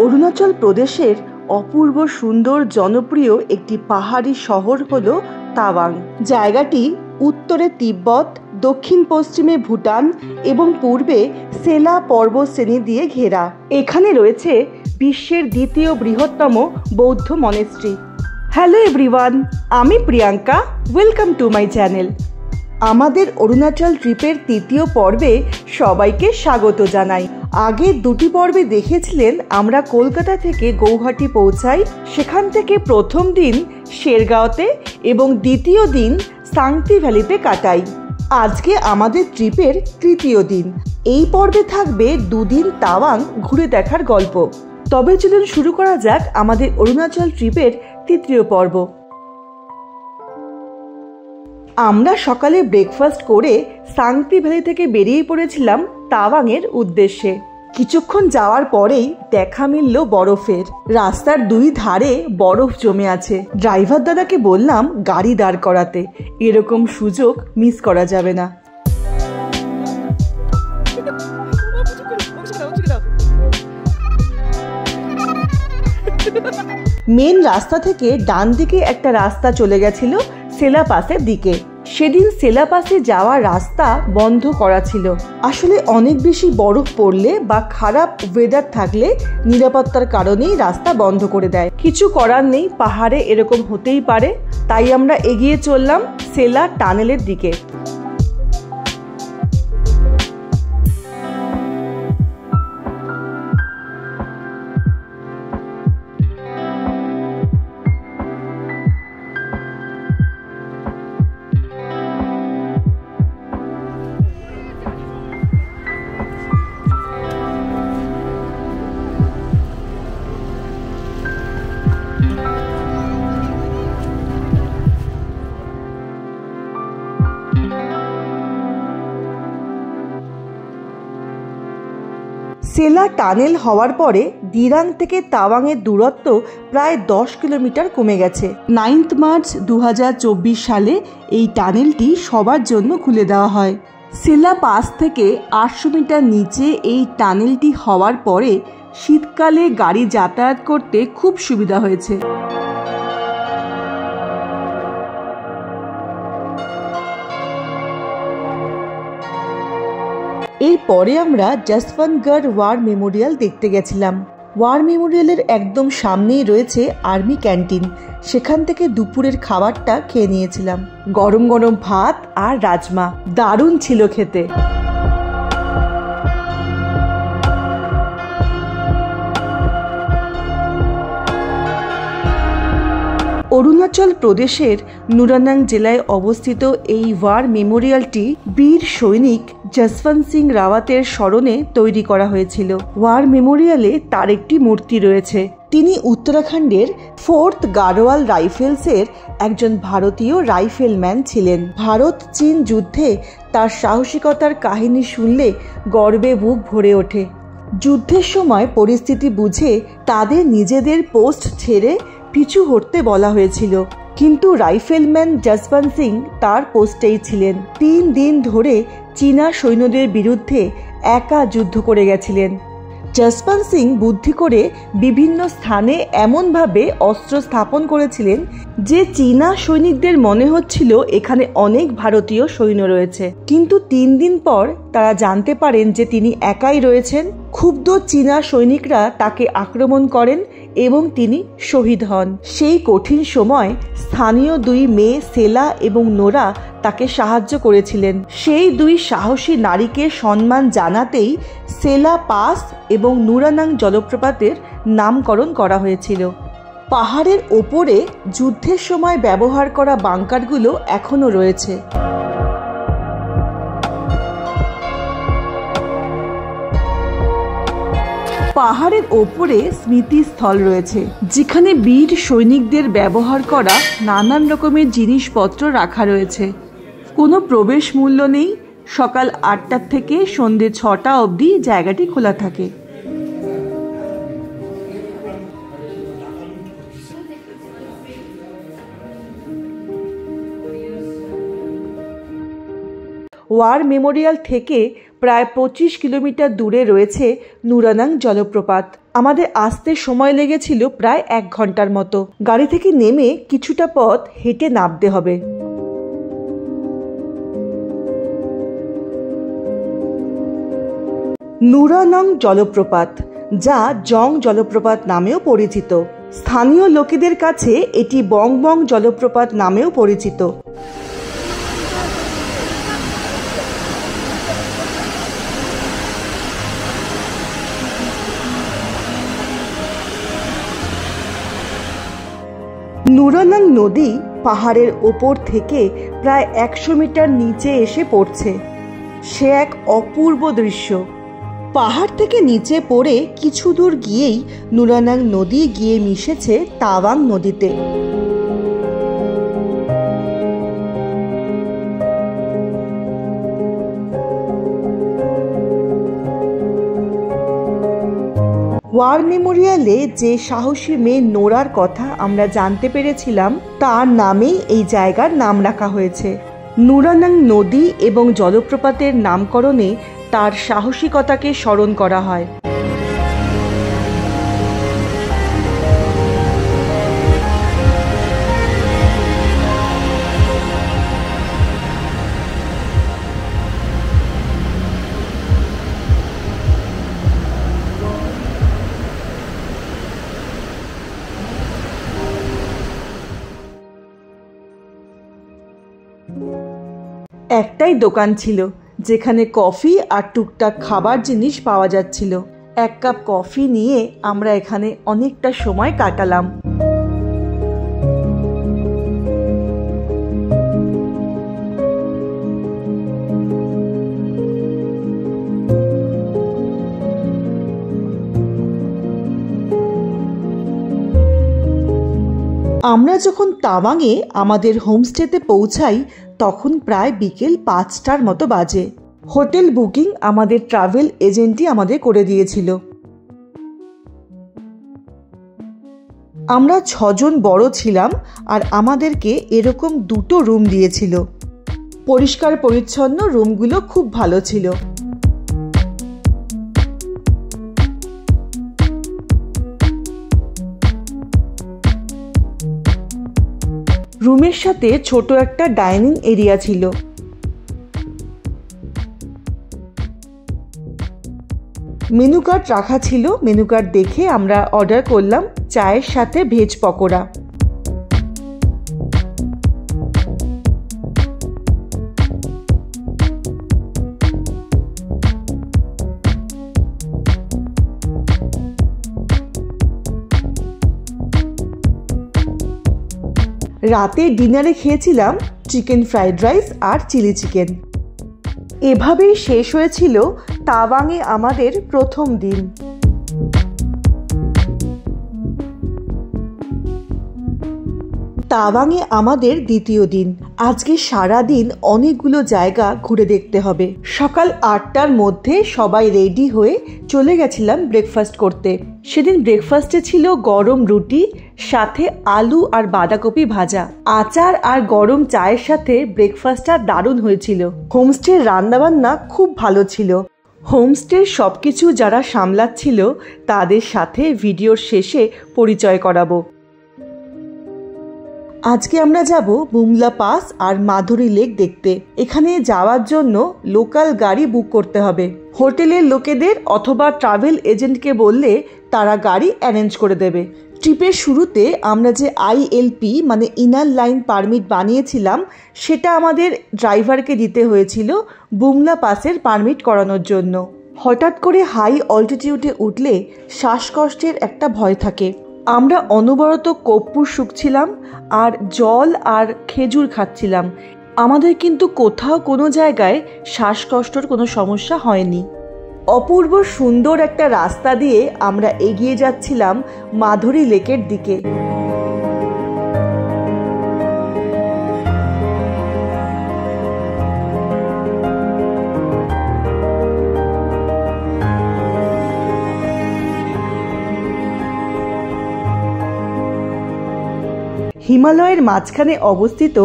অরুণাচল প্রদেশের অপূর্ব সুন্দর জনপ্রিয় একটি পাহাড়ি শহর হল তাওয়াং। জায়গাটি উত্তরে তিব্বত, দক্ষিণ পশ্চিমে ভুটান এবং পূর্বে সেলা পর্বতশ্রেণী দিয়ে ঘেরা। এখানে রয়েছে বিশ্বের দ্বিতীয় বৃহত্তম বৌদ্ধ মনেস্ট্রি। হ্যালো এভরিওয়ান, আমি Priyanka. Welcome to my channel. আমাদের অরুণাচল ট্রিপের তৃতীয় পর্বে সবাইকে স্বাগত জানাই। আগের দুটি পর্বে দেখেছিলেন আমরা কলকাতা থেকে গৌহাটি পৌঁছাই, সেখান থেকে প্রথম দিন শেরগাঁওতে এবং দ্বিতীয় দিন সাংতি ভ্যালিতে কাটাই। আজকে আমাদের ট্রিপের তৃতীয় দিন। এই পর্বে থাকবে দুদিন তাওয়াং ঘুরে দেখার গল্প। তবে চলুন শুরু করা যাক আমাদের অরুণাচল ট্রিপের তৃতীয় পর্ব। আমরা সকালে ব্রেকফাস্ট করে সাংতি ভ্যালি থেকে বেরিয়ে পড়েছিলাম তাওয়াংয়ের উদ্দেশ্যে। কিছুক্ষণ যাওয়ার পরেই দেখা মিলল বরফের। রাস্তার দুই ধারে বরফ জমে আছে। ড্রাইভার দাদাকে বললাম গাড়ি দাঁড় করাতে, এরকম সুযোগ মিস করা যাবে না। মেন রাস্তা থেকে ডান দিকে একটা রাস্তা চলে গেছিল সেলা পাসের দিকে। সেদিন সেলা পাসে যাওয়ার রাস্তা বন্ধ করা ছিল। আসলে অনেক বেশি বরফ পড়লে বা খারাপ ওয়েদার থাকলে নিরাপত্তার কারণেই রাস্তা বন্ধ করে দেয়। কিছু করার নেই, পাহাড়ে এরকম হতেই পারে। তাই আমরা এগিয়ে চললাম সেলা টানেলের দিকে। সেলা টানেল হওয়ার পরে দিরাং থেকে তাওয়াংয়ের দূরত্ব প্রায় 10 কিলোমিটার কমে গেছে। 9 মার্চ 2024 সালে এই টানেলটি সবার জন্য খুলে দেওয়া হয়। সেলা পাস থেকে 800 মিটার নিচে এই টানেলটি হওয়ার পরে শীতকালে গাড়ি যাতায়াত করতে খুব সুবিধা হয়েছে। এরপরে আমরা যশবন্তগড় ওয়ার মেমোরিয়াল দেখতে গেছিলাম। ওয়ার মেমোরিয়ালের একদম সামনেই রয়েছে আর্মি ক্যান্টিন। সেখান থেকে দুপুরের খাবারটা খেয়ে নিয়েছিলাম। গরম গরম ভাত আর রাজমা, দারুণ ছিল খেতে। অরুণাচল প্রদেশের নুরানাং জেলায় অবস্থিত এই ওয়ার মেমোরিয়ালটি বীর সৈনিক যশবন্ত সিং রাওয়াতের স্মরণে তৈরি করা হয়েছিল। ওয়ার মেমোরিয়ালে তার একটি মূর্তি রয়েছে। তিনি উত্তরাখণ্ডের 4th গাড়োয়াল রাইফেলসের একজন ভারতীয় রাইফেলম্যান ছিলেন। ভারত চীন যুদ্ধে তার সাহসিকতার কাহিনী শুনলে গর্বে বুক ভরে ওঠে। যুদ্ধের সময় পরিস্থিতি বুঝে তাদের নিজেদের পোস্ট ছেড়ে পিছু হটতে বলা হয়েছিল, কিন্তু রাইফেলম্যান যশবন্ত সিং তার পোস্টেই ছিলেন। 3 দিন ধরে চীনা সৈন্যদের বিরুদ্ধে একা যুদ্ধ করে গেছিলেন। যশবন্ত সিং বুদ্ধি করে বিভিন্ন স্থানে এমনভাবে অস্ত্র স্থাপন করেছিলেন যে চীনা সৈনিকদের মনে হচ্ছিল এখানে অনেক ভারতীয় সৈন্য রয়েছে। কিন্তু 3 দিন পর তারা জানতে পারেন যে তিনি একাই রয়েছেন। ক্ষুব্ধ চীনা সৈনিকরা তাকে আক্রমণ করেন এবং তিনি শহীদ হন। সেই কঠিন সময় স্থানীয় 2 মেয়ে সেলা এবং নোরা তাকে সাহায্য করেছিলেন। সেই 2 সাহসী নারীকে সম্মান জানাতেই সেলা পাস এবং নুরানাং জলপ্রপাতের নামকরণ করা হয়েছিল। পাহাড়ের ওপরে যুদ্ধের সময় ব্যবহার করা বাংকারগুলো এখনো রয়েছে। পাহাড়ের ওপরে স্মৃতিস্থল রয়েছে, যেখানে বীর সৈনিকদের ব্যবহার করা নানান রকমের জিনিসপত্র রাখা রয়েছে। কোনো প্রবেশ মূল্য নেই। সকাল 8টা থেকে সন্ধ্যে 6টা অবধি জায়গাটি খোলা থাকে। ওয়ার মেমোরিয়াল থেকে প্রায় 25 কিলোমিটার দূরে রয়েছে নুরানাং জলপ্রপাত। আমাদের আসতে সময় লেগেছিল প্রায় 1 ঘন্টার মতো। গাড়ি থেকে নেমে কিছুটা পথ হেঁটে নামতে হবে। নুরানাং জলপ্রপাত, যা জং জলপ্রপাত নামেও পরিচিত। স্থানীয় লোকেদের কাছে এটি বং বং জলপ্রপাত নামেও পরিচিত। নুরানাং নদী পাহাড়ের ওপর থেকে প্রায় 100 মিটার নিচে এসে পড়ছে। সে এক অপূর্ব দৃশ্য। পাহাড় থেকে নিচে পড়ে কিছু দূর গিয়েই নুরানাং নদী গিয়ে মিশেছে তাওয়াং নদীতে। ওয়ার মেমোরিয়ালে যে সাহসী মেয়ে নোরার কথা আমরা জানতে পেরেছিলাম, তার নামেই এই জায়গার নাম রাখা হয়েছে। নুরানাং নদী এবং জলপ্রপাতের নামকরণে তার সাহসিকতাকে স্মরণ করা হয়। একটাই দোকান ছিল যেখানে কফি আর টুকটাক খাবার জিনিস পাওয়া যাচ্ছিল। 1 কাপ কফি নিয়ে আমরা এখানে অনেকটা সময় কাটালাম। আমরা যখন তাওয়াংয়ে আমাদের হোমস্টেতে পৌঁছাই তখন প্রায় বিকেল 5টার মতো বাজে। হোটেল বুকিং আমাদের ট্রাভেল এজেন্টই আমাদের করে দিয়েছিল। আমরা 6 জন বড় ছিলাম আর আমাদেরকে এরকম 2টো রুম দিয়েছিল। পরিষ্কার পরিচ্ছন্ন রুমগুলো খুব ভালো ছিল। রুমের সাথে ছোট একটা ডাইনিং এরিয়া ছিল। মেনু কার্ড রাখা ছিল। মেনু কার্ড দেখে আমরা অর্ডার করলাম চায়ের সাথে ভেজ পকোড়া। রাতে ডিনারে খেয়েছিলাম চিকেন ফ্রাইড রাইস আর চিলি চিকেন। এভাবেই শেষ হয়েছিল তাওয়াংয়ে আমাদের প্রথম দিন। তাওয়াংয়ে আমাদের দ্বিতীয় দিন। আজকে সারা দিন অনেকগুলো জায়গা ঘুরে দেখতে হবে। সকাল 8টার মধ্যে সবাই রেডি হয়ে চলে গেছিলাম ব্রেকফাস্ট করতে। সেদিন ব্রেকফাস্টে ছিল গরম রুটি, সাথে আলু আর বাঁধাকপি ভাজা। আচার আর গরম চায়ের সাথে ব্রেকফাস্টটা দারুণ হয়েছিল। হোমস্টের রান্নাবান্না খুব ভালো ছিল। হোমস্টের সবকিছু যারা সামলাচ্ছিল তাদের সাথে ভিডিওর শেষে পরিচয় করাবো। আজকে আমরা যাব বুমলা পাস আর মাধুরী লেক দেখতে। এখানে যাওয়ার জন্য লোকাল গাড়ি বুক করতে হবে। হোটেলের লোকেদের অথবা ট্রাভেল এজেন্টকে বললে তারা গাড়ি অ্যারেঞ্জ করে দেবে। ট্রিপের শুরুতে আমরা যে ILP মানে ইনার লাইন পারমিট বানিয়েছিলাম সেটা আমাদের ড্রাইভারকে দিতে হয়েছিল বুমলা পাসের পারমিট করানোর জন্য। হঠাৎ করে হাই অল্টিটিউডে উঠলে শ্বাসকষ্টের একটা ভয় থাকে। আমরা অনবরত কর্পূর শুকছিলাম আর জল আর খেজুর খাচ্ছিলাম। আমাদের কিন্তু কোথাও কোনো জায়গায় শ্বাসকষ্টর কোনো সমস্যা হয়নি। অপূর্ব সুন্দর একটা রাস্তা দিয়ে আমরা এগিয়ে যাচ্ছিলাম মাধুরী লেকের দিকে। হিমালয়ের মাঝখানে অবস্থিত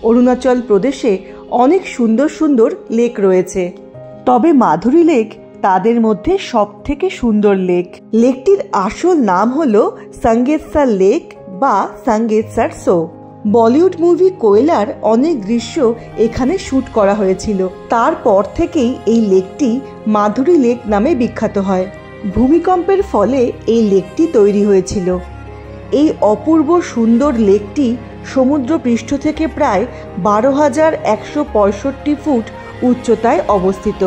অরুণাচল প্রদেশে অনেক সুন্দর সুন্দর লেক রয়েছে, তবে মাধুরী লেক তাদের মধ্যে সব থেকে সুন্দর লেক। লেকটির আসল নাম হলো সাঙ্গেতসার লেক বা সাঙ্গেতসার সো। বলিউড মুভি কোয়েলার অনেক দৃশ্য এখানে শুট করা হয়েছিল। তারপর থেকেই এই লেকটি মাধুরী লেক নামে বিখ্যাত হয়। ভূমিকম্পের ফলে এই লেকটি তৈরি হয়েছিল। এই অপূর্ব সুন্দর লেকটি সমুদ্র পৃষ্ঠ থেকে প্রায় 12,165 ফুট উচ্চতায় অবস্থিত।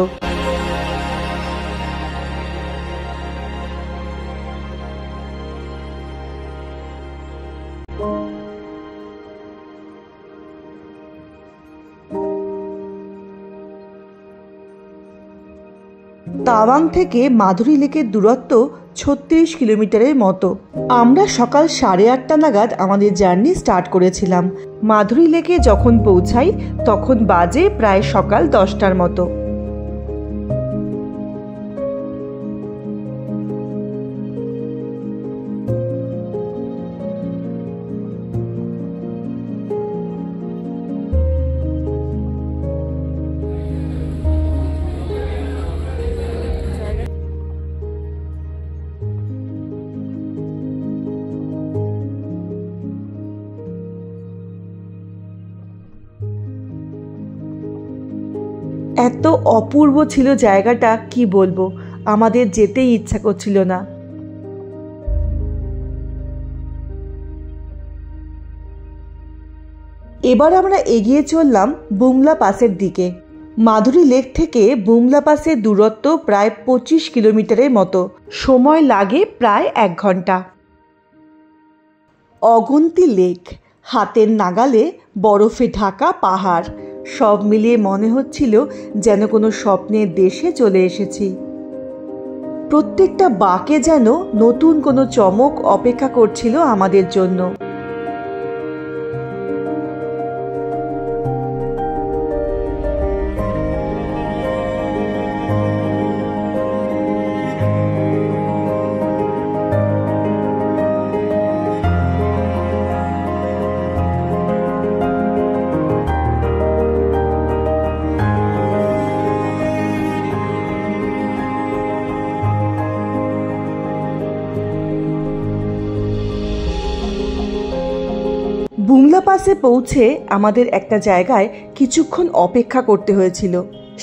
তাওয়াং থেকে মাধুরী লেকের দূরত্ব 36 কিলোমিটারের মতো। আমরা সকাল 8:30 নাগাদ আমাদের জার্নি স্টার্ট করেছিলাম। মাধুরী লেকে যখন পৌঁছাই তখন বাজে প্রায় সকাল 10টার মতো। এত অপূর্ব ছিল জায়গাটা, কি বলবো, আমাদের যেতেই ইচ্ছা করছিল না। এবার আমরা এগিয়ে চললাম বুমলা পাসের দিকে। মাধুরী লেক থেকে বুমলা পাসের দূরত্ব প্রায় 25 কিলোমিটারের মতো। সময় লাগে প্রায় 1 ঘন্টা। অগুন্তি লেক, হাতের নাগালে বরফে ঢাকা পাহাড়, সব মিলিয়ে মনে হচ্ছিল যেন কোনো স্বপ্নের দেশে চলে এসেছি। প্রত্যেকটা বাঁকে যেন নতুন কোনো চমক অপেক্ষা করছিল আমাদের জন্য। বুমলা পাসে পৌঁছে আমাদের একটা জায়গায় কিছুক্ষণ অপেক্ষা করতে হয়েছিল।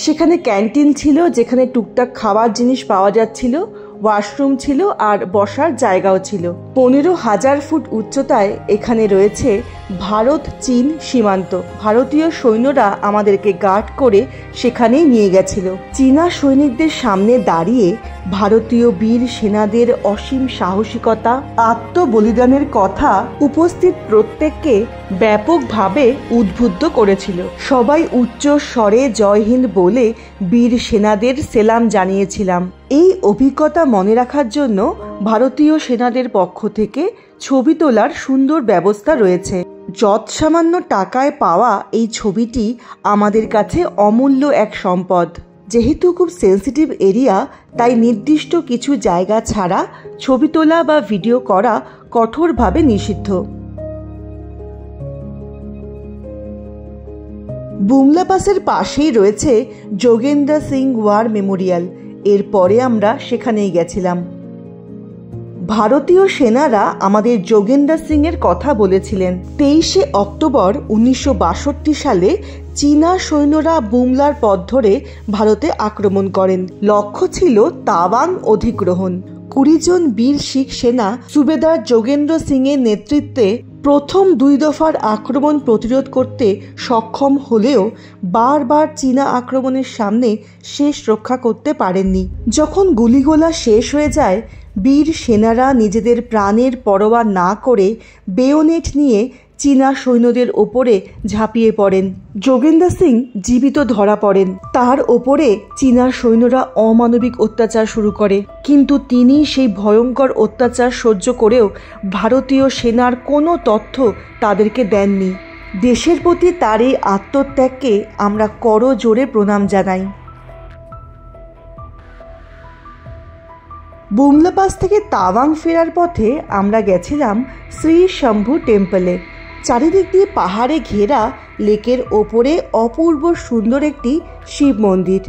সেখানে ক্যান্টিন ছিল যেখানে টুকটাক খাবার জিনিস পাওয়া যাচ্ছিল, ওয়াশরুম ছিল আর বসার জায়গাও ছিল। 15,000 ফুট উচ্চতায় এখানে রয়েছে ভারত চীন সীমান্ত। ভারতীয় সৈন্যরা আমাদেরকে গার্ড করে সেখানেই নিয়ে গেছিল। চীনা সৈনিকদের সামনে দাঁড়িয়ে ভারতীয় বীর সেনাদের অসীম সাহসিকতা, আত্মবলিদানের কথা উপস্থিত প্রত্যেককে ব্যাপকভাবে উদ্বুদ্ধ করেছিল। সবাই উচ্চ স্বরে জয় হিন্দ বলে বীর সেনাদের সেলাম জানিয়েছিলাম। এই অভিজ্ঞতা মনে রাখার জন্য ভারতীয় সেনাদের পক্ষ থেকে ছবি তোলার সুন্দর ব্যবস্থা রয়েছে। যৎসামান্য টাকায় পাওয়া এই ছবিটি আমাদের কাছে অমূল্য এক সম্পদ। যেহেতু খুব সেন্সিটিভ এরিয়া, তাই নির্দিষ্ট কিছু জায়গা ছাড়া ছবি তোলা বা ভিডিও করা কঠোরভাবে নিষিদ্ধ। বুমলা পাসের পাশেই রয়েছে যোগেন্দ্র সিং ওয়ার মেমোরিয়াল। এরপরে আমরা সেখানেই গেছিলাম। ভারতীয় সেনারা আমাদের যোগেন্দ্র সিং এর কথা বলেছিলেন। 23শে অক্টোবর 1962 সালে চীনা সৈন্যরা বুমলার পথ ধরে ভারতে আক্রমণ করেন। লক্ষ্য ছিল তাওয়াং অধিগ্রহণ। 20 জন বীর শিখ সেনা সুবেদার যোগেন্দ্র সিং এর নেতৃত্বে প্রথম 2 দফার আক্রমণ প্রতিরোধ করতে সক্ষম হলেও বারবার চীনা আক্রমণের সামনে শেষ রক্ষা করতে পারেননি। যখন গুলিগোলা শেষ হয়ে যায়, বীর সেনারা নিজেদের প্রাণের পরোয়া না করে বেয়োনেট নিয়ে চীনা সৈন্যদের ওপরে ঝাঁপিয়ে পড়েন। যোগেন্দ্র সিং জীবিত ধরা পড়েন। তার ওপরে চীনা সৈন্যরা অমানবিক অত্যাচার শুরু করে, কিন্তু তিনি সেই ভয়ঙ্কর অত্যাচার সহ্য করেও ভারতীয় সেনার কোনো তথ্য তাদেরকে দেননি। দেশের প্রতি তার এই আত্মত্যাগকে আমরা করজোড়ে প্রণাম জানাই। বুমলা পাস থেকে তাওয়াং ফেরার পথে আমরা গেছিলাম শ্রী শম্ভু টেম্পলে, চারিদিক দিয়ে পাহাড়ে ঘেরা লেকের ওপরে অপূর্ব সুন্দর একটি শিব মন্দির।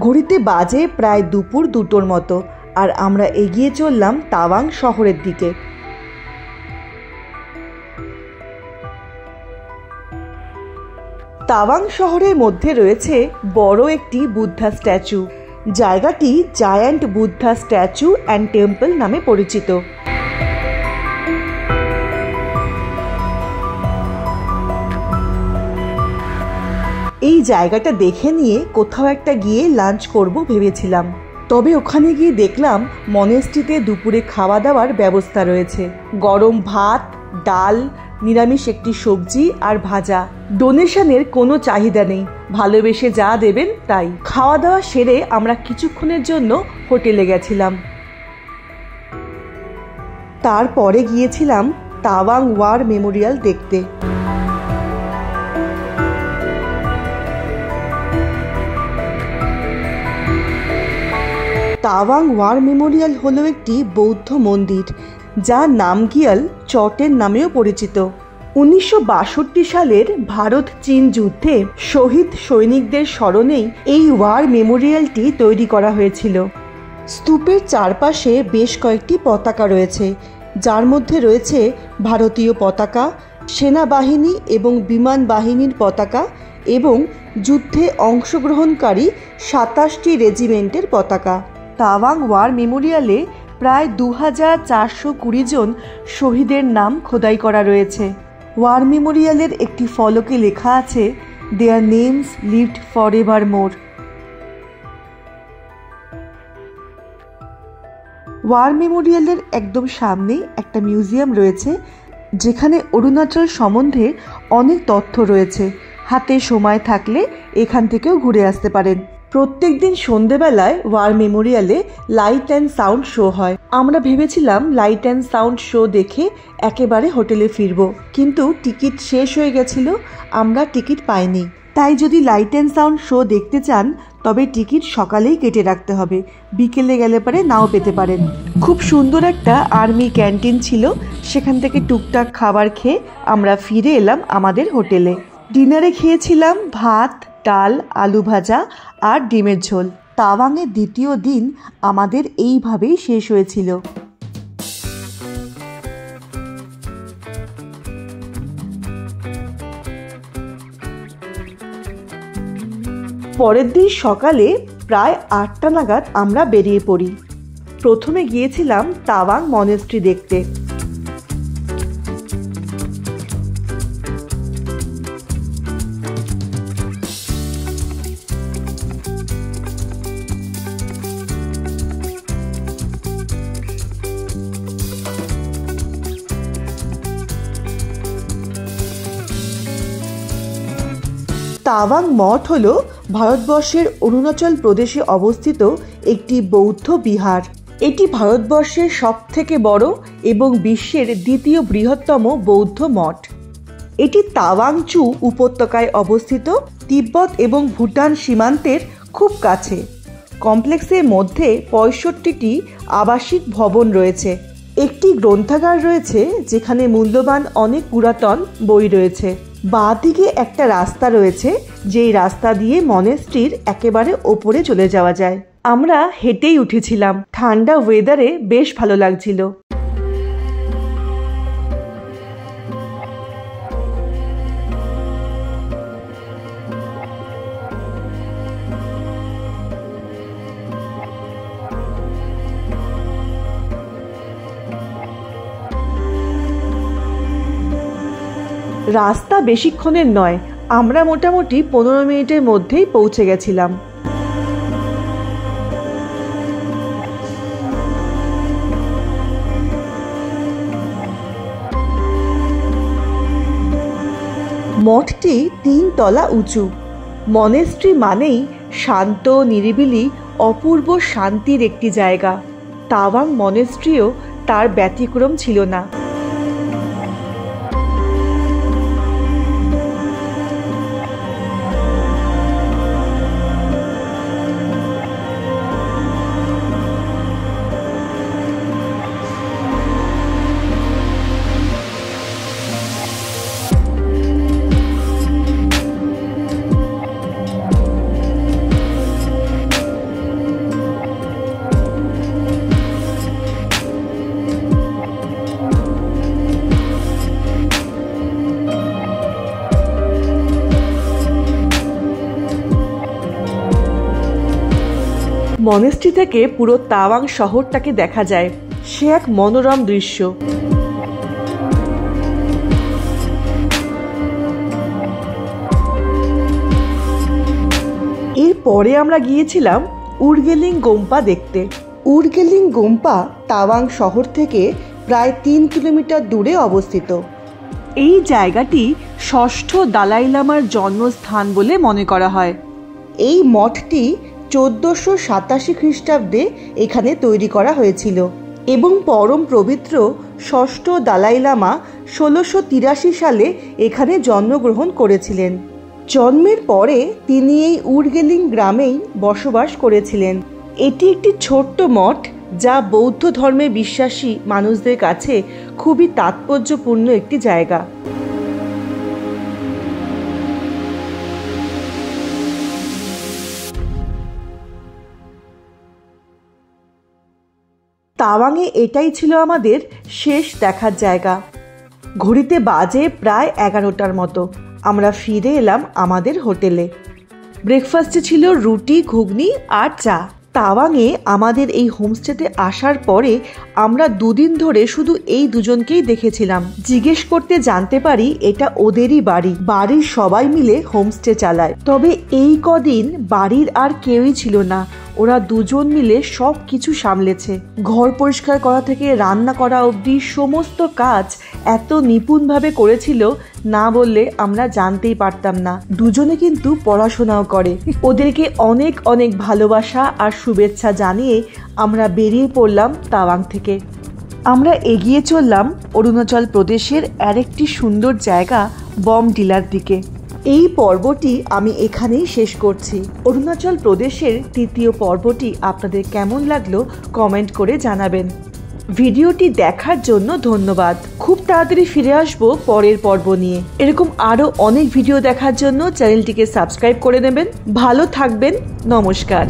ঘড়িতে বাজে প্রায় দুপুর 2টোর মতো, আর আমরা এগিয়ে চললাম তাওয়াং শহরের দিকে। তাওয়াং শহরের মধ্যে রয়েছে বড় একটি বুদ্ধা স্ট্যাচু। জায়গাটি giant Buddha statue and temple নামে পরিচিত। এই জায়গাটা দেখে নিয়ে কোথাও একটা গিয়ে লাঞ্চ করব ভেবেছিলাম, তবে ওখানে গিয়ে দেখলাম মনেস্ট্রিতে দুপুরে খাওয়া দাওয়ার ব্যবস্থা রয়েছে। গরম ভাত, ডাল, নিরামিষ একটি সবজি আর ভাজা। ডোনেশনের কোনো চাহিদা নেই, ভালোবেসে যা দেবেন তাই। খাওয়া দাওয়া সেরে আমরা কিছুক্ষণের জন্য হোটেলে গেছিলাম। তারপরে গিয়েছিলাম তাওয়াং ওয়ার মেমোরিয়াল দেখতে। তাওয়াং ওয়ার মেমোরিয়াল হলো একটি বৌদ্ধ মন্দির, যা নামগিয়াল চটের নামেও পরিচিত। 1962 সালের ভারত চীন যুদ্ধে শহীদ সৈনিকদের স্মরণেই এই ওয়ার মেমোরিয়ালটি তৈরি করা হয়েছিল। স্তূপের চারপাশে বেশ কয়েকটি পতাকা রয়েছে, যার মধ্যে রয়েছে ভারতীয় পতাকা, সেনাবাহিনী এবং বিমান বাহিনীর পতাকা এবং যুদ্ধে অংশগ্রহণকারী 27টি রেজিমেন্টের পতাকা। তাওয়াং ওয়ার মেমোরিয়ালে প্রায় 2420 জন শহীদের নাম খোদাই করা রয়েছে। ওয়ার মেমোরিয়ালের একটি ফলকে লেখা আছে, their names lived for evermore. War মেমোরিয়ালের একদম সামনেই একটা মিউজিয়াম রয়েছে, যেখানে অরুণাচল সম্বন্ধে অনেক তথ্য রয়েছে। হাতে সময় থাকলে এখান থেকেও ঘুরে আসতে পারেন। প্রত্যেক দিন সন্ধেবেলায় ওয়ার মেমোরিয়ালে লাইট অ্যান্ড সাউন্ড শো হয়। আমরা ভেবেছিলাম লাইট অ্যান্ড সাউন্ড শো দেখে একেবারে হোটেলে ফিরব, কিন্তু টিকিট শেষ হয়ে গেছিল, আমরা টিকিট পাইনি। তাই যদি লাইট অ্যান্ড সাউন্ড শো দেখতে চান তবে টিকিট সকালেই কেটে রাখতে হবে, বিকেলে গেলে পরে নাও পেতে পারেন। খুব সুন্দর একটা আর্মি ক্যান্টিন ছিল, সেখান থেকে টুকটাক খাবার খেয়ে আমরা ফিরে এলাম আমাদের হোটেলে। ডিনারে খেয়েছিলাম ভাত, ডাল, আলু ভাজা আর ডিমের ঝোল। তাওয়াংয়ের দ্বিতীয় দিন আমাদের এইভাবেই শেষ হয়েছিল। পরের দিন সকালে প্রায় 8টা নাগাদ আমরা বেরিয়ে পড়ি। প্রথমে গিয়েছিলাম তাওয়াং মনেস্ট্রি দেখতে। তাওয়াং মঠ হল ভারতবর্ষের অরুণাচল প্রদেশে অবস্থিত একটি বৌদ্ধ বিহার। এটি ভারতবর্ষের সবথেকে বড় এবং বিশ্বের দ্বিতীয় বৃহত্তম বৌদ্ধ মঠ। এটি তাওয়াংচু উপত্যকায় অবস্থিত, তিব্বত এবং ভুটান সীমান্তের খুব কাছে। কমপ্লেক্সের মধ্যে 65টি আবাসিক ভবন রয়েছে। একটি গ্রন্থাগার রয়েছে, যেখানে মূল্যবান অনেক পুরাতন বই রয়েছে। বাঁ দিকে একটা রাস্তা রয়েছে, যেই রাস্তা দিয়ে মনেস্ট্রির একেবারে ওপরে চলে যাওয়া যায়। আমরা হেঁটেই উঠেছিলাম, ঠান্ডা ওয়েদারে বেশ ভালো লাগছিল। রাস্তা বেশিক্ষণের নয়, আমরা মোটামুটি 15 মিনিটের মধ্যেই পৌঁছে গেছিলাম। মঠটি 3 তলা উঁচু। মনেস্ট্রি মানেই শান্ত, নিরিবিলি, অপূর্ব শান্তির একটি জায়গা। তাওয়াং মনেস্ট্রিও তার ব্যতিক্রম ছিল না। মনেস্ট্রি থেকে পুরো তাওয়াং শহরটাকে দেখা যায়। সে এক মনোরম দৃশ্য। এরপরে আমরা গিয়েছিলাম উর্গেলিং গোম্পা দেখতে। উর্গেলিং গোম্পা তাওয়াং শহর থেকে প্রায় 3 কিলোমিটার দূরে অবস্থিত। এই জায়গাটি ষষ্ঠ দালাই লামার জন্মস্থান বলে মনে করা হয়। এই মঠটি 1487 খ্রিস্টাব্দে এখানে তৈরি করা হয়েছিল এবং পরম পবিত্র ষষ্ঠ দালাই লামা 1683 সালে এখানে জন্মগ্রহণ করেছিলেন। জন্মের পরে তিনি এই উর্গেলিং গ্রামেই বসবাস করেছিলেন। এটি একটি ছোট্ট মঠ যা বৌদ্ধ ধর্মে বিশ্বাসী মানুষদের কাছে খুবই তাৎপর্যপূর্ণ একটি জায়গা। তাওয়াংয়ে এটাই ছিল আমাদের শেষ দেখার জায়গা। ঘড়িতে বাজে প্রায় 11টার মতো। আমরা ফিরে এলাম আমাদের হোটেলে। ব্রেকফাস্টে ছিল রুটি, ঘুগনি আর চা। তাওয়াংয়ে আমাদের এই হোমস্টেতে আসার পরে আমরা 2 দিন ধরে শুধু এই দুজনকেই দেখেছিলাম। জিজ্ঞেস করতে জানতে পারি এটা ওদেরই বাড়ি। বাড়ির সবাই মিলে হোমস্টে চালায়। তবে এই কদিন বাড়ির আর কেউই ছিল না। ওরা দুজন মিলে সব কিছু সামলেছে। ঘর পরিষ্কার করা থেকে রান্না করা অবধি সমস্ত কাজ এত নিপুণভাবে করেছিল, না বললে আমরা জানতেই পারতাম না। দুজনে কিন্তু পড়াশোনাও করে। ওদেরকে অনেক অনেক ভালোবাসা আর শুভেচ্ছা জানিয়ে আমরা বেরিয়ে পড়লাম তাওয়াং থেকে। আমরা এগিয়ে চললাম অরুণাচল প্রদেশের আরেকটি সুন্দর জায়গা বমডিলার দিকে। এই পর্বটি আমি এখানেই শেষ করছি। অরুণাচল প্রদেশের 3য় পর্বটি আপনাদের কেমন লাগলো কমেন্ট করে জানাবেন। ভিডিওটি দেখার জন্য ধন্যবাদ। খুব তাড়াতাড়ি ফিরে আসবো পরের পর্ব নিয়ে। এরকম আরো অনেক ভিডিও দেখার জন্য চ্যানেলটিকে সাবস্ক্রাইব করে নেবেন। ভালো থাকবেন। নমস্কার।